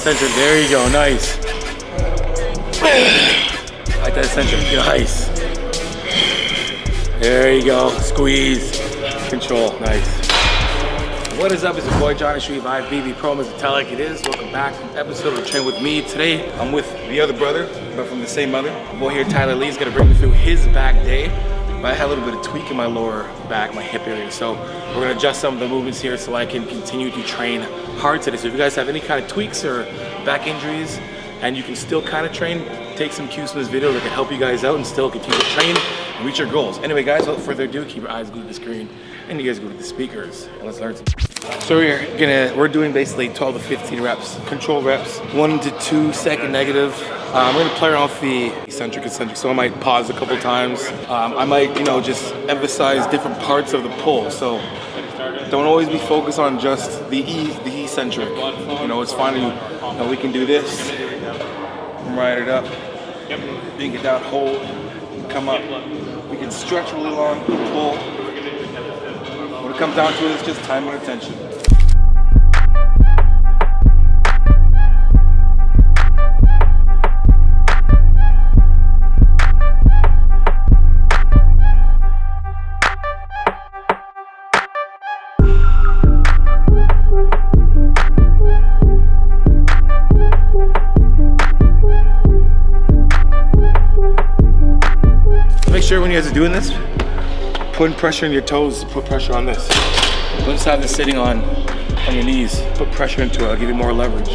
eccentric. There you go. Nice. Fight that eccentric. Nice. There you go. Squeeze. Control. Nice. What is up? It's your boy Johnny Shreve, BB Pro, Mr. Tell Like It Is. Welcome back to an episode of Train With Me. Today, I'm with the other brother, but from the same mother. My boy here, Tyler Lee, is gonna bring me through his back day. I had a little bit of tweak in my lower back, my hip area. So we're gonna adjust some of the movements here so I can continue to train hard today. So if you guys have any kind of tweaks or back injuries, and you can still kind of train, take some cues from this video that can help you guys out and still continue to train and reach your goals. Anyway, guys, without further ado, keep your eyes glued to the screen and you guys go to the speakers and let's learn some. So we're doing basically 12 to 15 reps, control reps, 1 to 2 second negative. I'm gonna play around with the eccentric, so I might pause a couple times. I might, just emphasize different parts of the pull. So don't always be focused on just the eccentric. It's fine. We can do this. Ride it up. Bring it down, hold, come up. We can stretch really long, pull. When it comes down to it, it's just time and attention. Make sure when you guys are doing this, putting pressure on your toes, put pressure on this. Don't just have this sitting on your knees. Put pressure into it, it'll give you more leverage.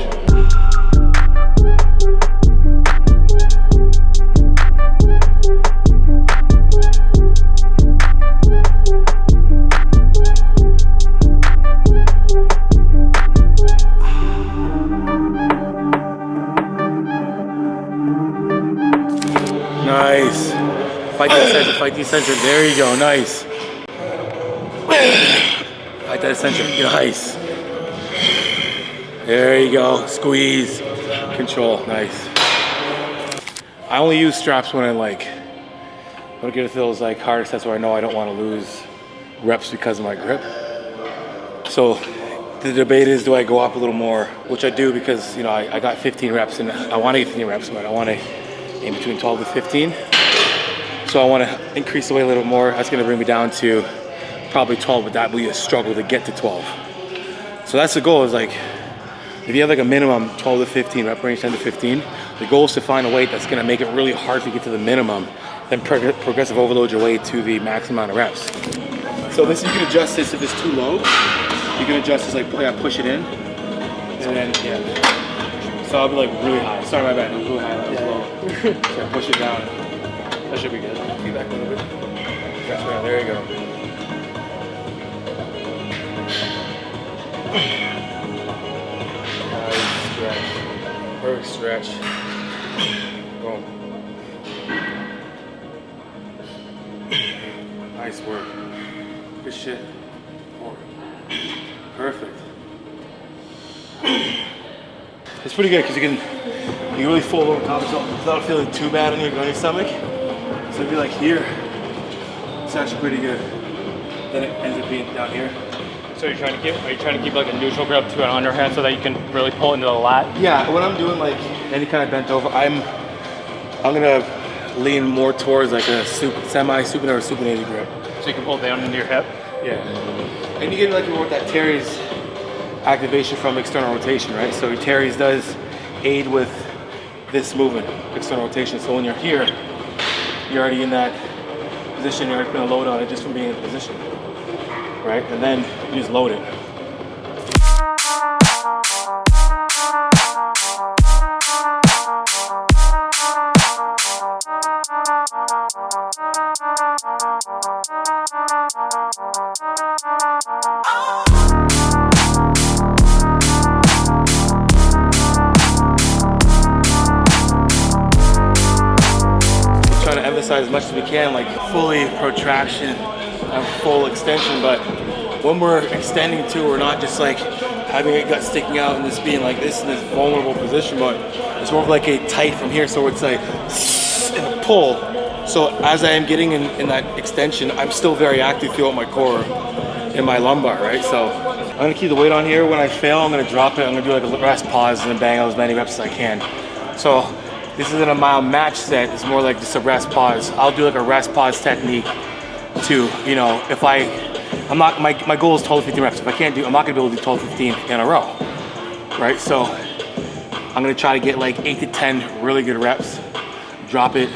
Nice. Fight the eccentric, fight the eccentric. There you go, nice. Fight that eccentric, nice. There you go, squeeze, control, nice. I only use straps when I get it feels like hard sets where I know I don't want to lose reps because of my grip. So the debate is, do I go up a little more, which I do because, I got 15 reps and I want to get 15 reps, but I want to aim between 12 to 15. So I want to increase the weight a little more. That's going to bring me down to probably 12, but that will be a struggle to get to 12. So that's the goal, is if you have a minimum 12 to 15 rep range, 10 to 15, the goal is to find a weight that's going to make it really hard to get to the minimum, then progressive overload your way to the max amount of reps. So this, you can adjust this if it's too low. You can adjust this push it in, and then So I'll be really high. Sorry, my bad. I'm really high. That was low. So I push it down. That should be good. Feedback a little bit. Stretch around. There you go. Nice stretch. Perfect stretch. Boom. Nice work. Good shit. Perfect. It's pretty good because you can really fold over top of yourself without feeling too bad on your stomach. So it'd be here. It's actually pretty good. Then it ends up being down here. So are you trying to keep a neutral grip to an underhand so that you can really pull into the lat? Yeah, when I'm doing any kind of bent over, I'm gonna lean more towards a semi-supinated or supinated grip. So you can pull down into your hip? Yeah. And you get more with that teres activation from external rotation, right? So teres does aid with this movement, external rotation. So when you're here, you're already in that position, you're already putting a load on it just from being in the position, right? And then you just load it. As much as we can, fully protraction and full extension, but when we're extending too, we're not just having a gut sticking out and just being this in this vulnerable position, but it's more of a tight from here, so it's and a pull. So as I am getting in that extension, I'm still very active throughout my core in my lumbar, right? So I'm gonna keep the weight on here. When I fail, I'm gonna drop it. I'm gonna do like a rest pause and then bang out as many reps as I can. So this isn't a mild match set. It's more like just a rest pause. I'll do like a rest pause technique to, you know, if I'm not, my goal is 12 to 15 reps. If I can't do, I'm not gonna be able to do 12 to 15 in a row, right? So I'm gonna try to get like 8 to 10 really good reps, drop it,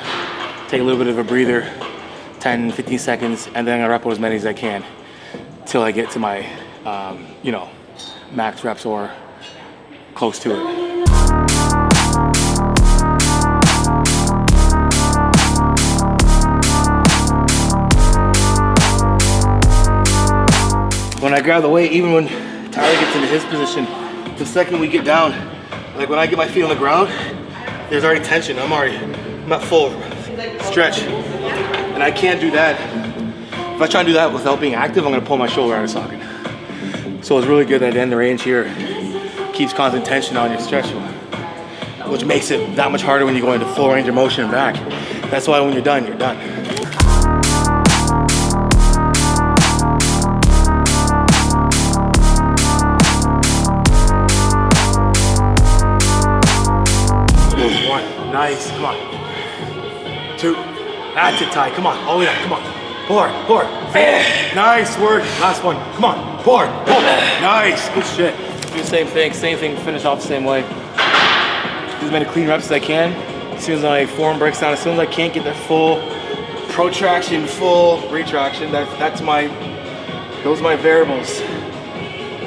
take a little bit of a breather, 10, 15 seconds, and then I'm gonna rep as many as I can till I get to my, you know, max reps or close to it. When I grab the weight, even when Tyler gets into his position, the second we get down, like when I get my feet on the ground, there's already tension. I'm at full stretch. And I can't do that. If I try to do that without being active, I'm gonna pull my shoulder out of socket. So it's really good that end the range here keeps constant tension on your stretch, which makes it that much harder when you go into full range of motion and back. That's why when you're done, you're done. Nice, come on. 2, that's it, Ty, come on, all the way down, come on. Pull hard, nice work, last one, come on, pull hard, pull. Nice, good shit. Do the same thing, finish off the same way. Do as many clean reps as I can. As soon as my form breaks down, as soon as I can't get that full protraction, full retraction, those are my variables,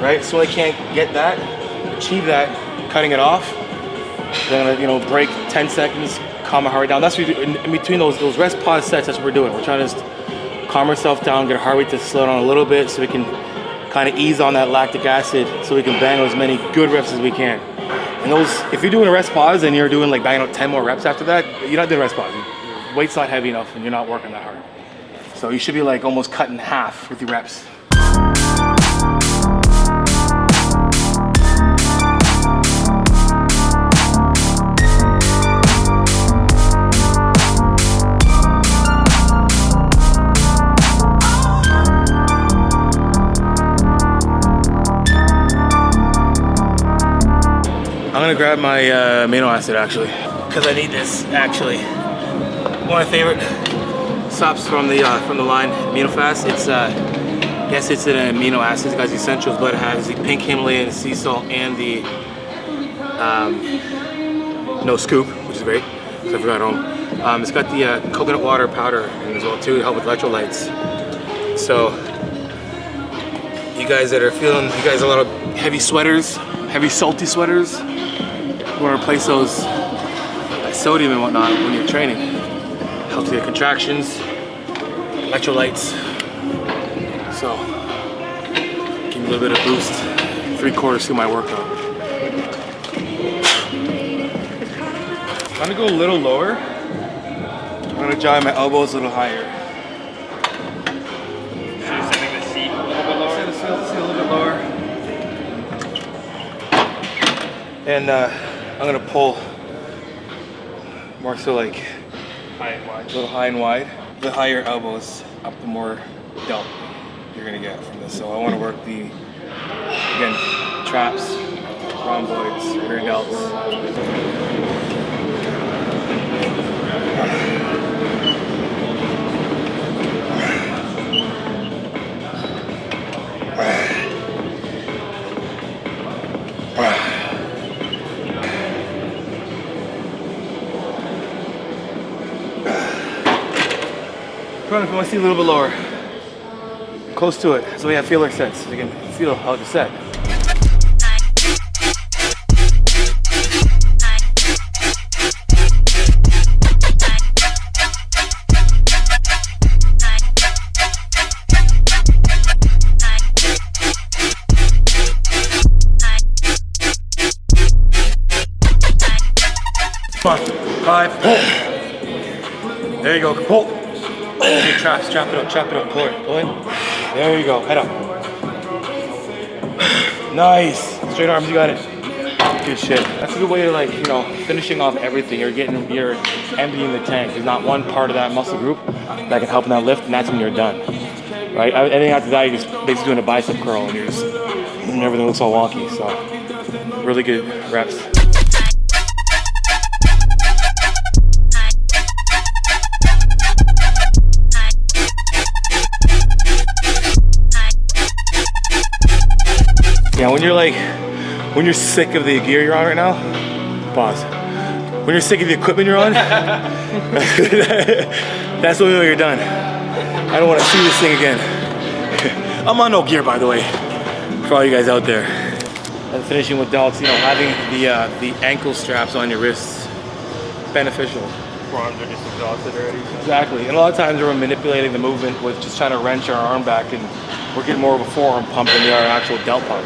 right? So I can't get that, achieve that, cutting it off. Then I'm gonna, you know, break 10 seconds, calm my heart rate down. That's what we do in between those rest pause sets. That's what we're doing. We're trying to just calm ourselves down, get our heart rate to slow down a little bit, so we can kind of ease on that lactic acid, so we can bang out as many good reps as we can. And those, if you're doing a rest pause and you're doing like banging out 10 more reps after that, you're not doing rest pause. Your weight's not heavy enough, and you're not working that hard. So you should be like almost cut in half with your reps. I'm gonna grab my amino acid actually, because I need this actually. One of my favorite stops from the line, AminoFast. It's yes, it's an amino acid, it's got the essentials, but it has the pink Himalayan sea salt and the no scoop, which is great because I forgot at home. It's got the coconut water powder in it as well too to help with electrolytes. So you guys that are feeling, you guys are a lot of heavy sweaters, heavy salty sweaters. You want to replace those sodium and whatnot when you're training. Helps you get contractions, electrolytes. So, give me a little bit of boost 3/4 through my workout. I'm gonna go a little lower. I'm gonna drive my elbows a little higher. So you're setting the seat a little bit lower? Set the seat a little bit lower. And I'm gonna pull more so like High and wide. a little high and wide. The higher elbows up, the more delt you're gonna get from this. So I wanna work the, again, traps, rhomboids, rear delts. If you want to see a little bit lower, close to it, so we have feeler sets, so you can feel how it's set. Come on, 5, pull. There you go, pull. Big traps, trap it up, pull in. There you go, head up. Nice, straight arms, you got it. Good shit. That's a good way to, like, you know, finishing off everything. You're emptying the tank. There's not one part of that muscle group that can help in that lift, and that's when you're done. Right? Everything after that, you're just basically doing a bicep curl, and you're just and everything looks all wonky. So really good reps. Yeah, when you're sick of the gear you're on right now, pause. When you're sick of the equipment you're on, that's when you're done. I don't want to see this thing again. I'm on no gear, by the way, for all you guys out there. And finishing with delts, you know, having the ankle straps on your wrists, beneficial. Forearms are just exhausted already. So. Exactly, and a lot of times we're manipulating the movement with just trying to wrench our arm back, and we're getting more of a forearm pump than we are an actual delt pump.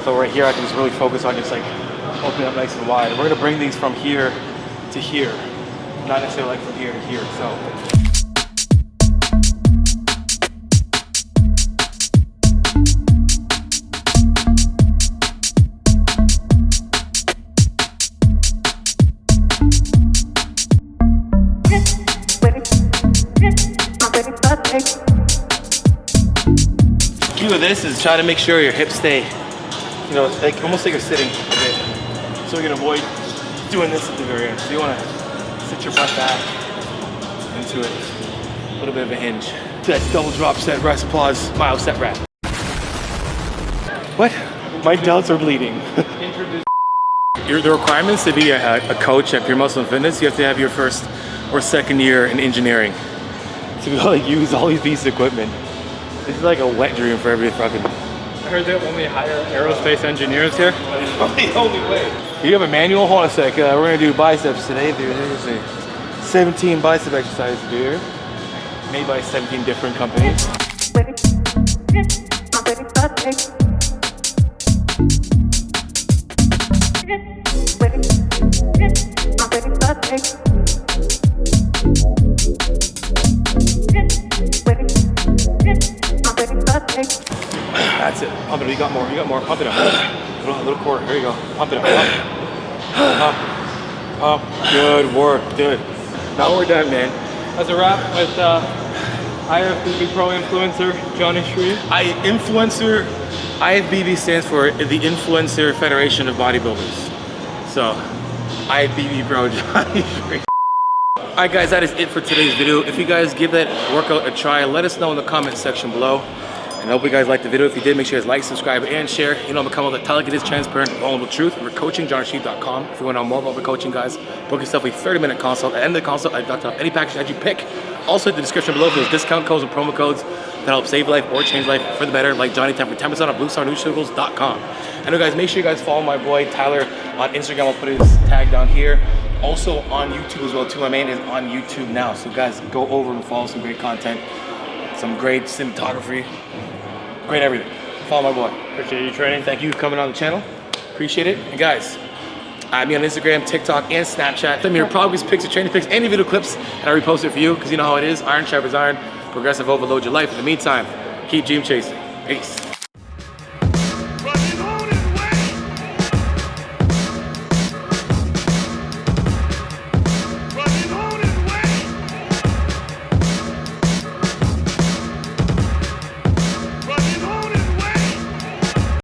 So right here, I can just really focus on just like opening up nice and wide. We're gonna bring these from here to here, not necessarily like from here to here. So. The key with this is try to make sure your hips stay, you know, like almost like you're sitting a bit. So you can avoid doing this at the very end. So you want to sit your butt back into it. A little bit of a hinge. That's double drop set, rest, pause, mile set rep. What? My delts are bleeding. The requirements to be a coach at Pure Muscle and Fitness, you have to have your first or second year in engineering to be able to use all these pieces of equipment. This is like a wet dream for every fucking. I heard they only hire aerospace engineers here. The only way. You have a manual? Hold on a sec. We're gonna do biceps today, dude. Here's a 17 bicep exercises to do here. Made by 17 different companies. That's it. Pump it up. You got more. You got more. Pump it up. A little quarter. There you go. Pump it up. Pump. Pump. Good work. Good. Now we're done, man. That's a wrap with IFBB Pro influencer Johnny Shreve. IFBB stands for the Influencer Federation of Bodybuilders. So, IFBB Pro Johnny Shreve. Alright guys, that is it for today's video. If you guys give that workout a try, let us know in the comment section below. And I hope you guys liked the video. If you did, make sure you guys like, subscribe, and share. You know, become all the tell like it is, transparent, vulnerable truth. We're coaching, JohnnyShreve.com. If you want to know more about the coaching, guys, book yourself a 30-minute consult. At the end of the consult, I deduct off any package that you pick. Also, in the description below, there's discount codes and promo codes that help save life or change life for the better, like Johnny 10 for 10% off BlueStarNutraceuticals.com. And guys, make sure you guys follow my boy Tyler on Instagram. I'll put his tag down here. Also on YouTube as well too. My main is on YouTube now. So guys, go over and follow some great content, some great cinematography. Great everything. Follow my boy. Appreciate you training. Thank you for coming on the channel. Appreciate it. And guys, add me on Instagram, TikTok, and Snapchat. Send me your progress pics, your training pics, any video clips, and I repost it for you because you know how it is. Iron sharpens iron. Progressive overload your life. In the meantime, keep dream chasing. Peace.